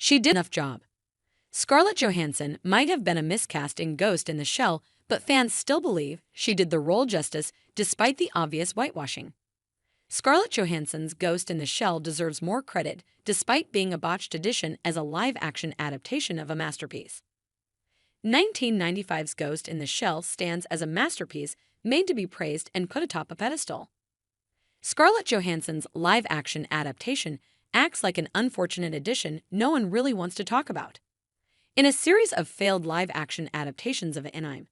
She did enough job. Scarlett Johansson might have been a miscast in Ghost in the Shell, but fans still believe she did the role justice despite the obvious whitewashing. Scarlett Johansson's Ghost in the Shell deserves more credit despite being a botched edition as a live-action adaptation of a masterpiece. 1995's Ghost in the Shell stands as a masterpiece made to be praised and put atop a pedestal. Scarlett Johansson's live-action adaptation acts like an unfortunate addition no one really wants to talk about. In a series of failed live-action adaptations of anime,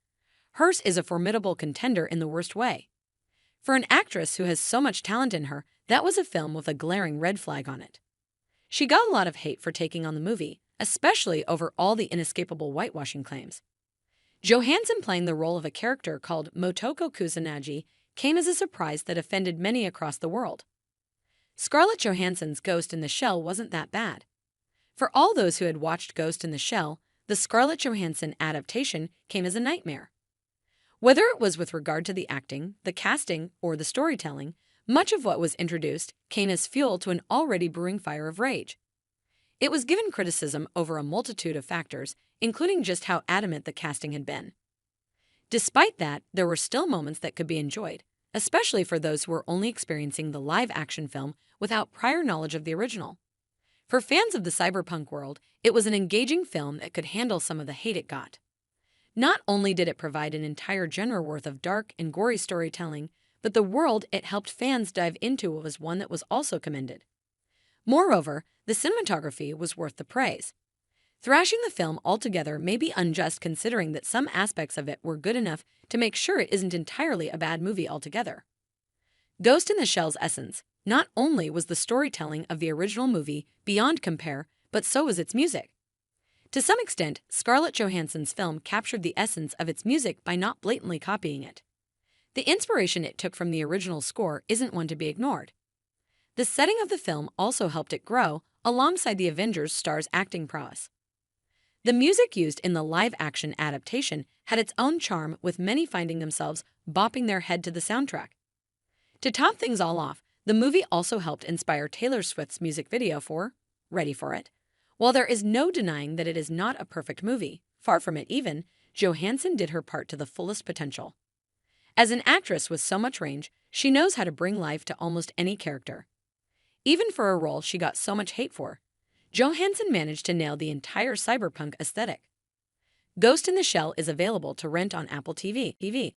hers is a formidable contender in the worst way. For an actress who has so much talent in her, that was a film with a glaring red flag on it. She got a lot of hate for taking on the movie, especially over all the inescapable whitewashing claims. Johansson playing the role of a character called Motoko Kusanagi came as a surprise that offended many across the world. Scarlett Johansson's Ghost in the Shell wasn't that bad. For all those who had watched Ghost in the Shell, the Scarlett Johansson adaptation came as a nightmare. Whether it was with regard to the acting, the casting, or the storytelling, much of what was introduced came as fuel to an already brewing fire of rage. It was given criticism over a multitude of factors, including just how adamant the casting had been. Despite that, there were still moments that could be enjoyed, especially for those who were only experiencing the live-action film without prior knowledge of the original. For fans of the cyberpunk world, it was an engaging film that could handle some of the hate it got. Not only did it provide an entire genre worth of dark and gory storytelling, but the world it helped fans dive into was one that was also commended. Moreover, the cinematography was worth the praise. Thrashing the film altogether may be unjust considering that some aspects of it were good enough to make sure it isn't entirely a bad movie altogether. Ghost in the Shell's essence not only was the storytelling of the original movie beyond compare, but so was its music. To some extent, Scarlett Johansson's film captured the essence of its music by not blatantly copying it. The inspiration it took from the original score isn't one to be ignored. The setting of the film also helped it grow alongside the Avengers star's acting prowess. The music used in the live-action adaptation had its own charm, with many finding themselves bopping their head to the soundtrack. To top things all off, the movie also helped inspire Taylor Swift's music video for Ready for It. While there is no denying that it is not a perfect movie, far from it even, Johansson did her part to the fullest potential. As an actress with so much range, she knows how to bring life to almost any character. Even for a role she got so much hate for, Johansson managed to nail the entire cyberpunk aesthetic. Ghost in the Shell is available to rent on Apple TV.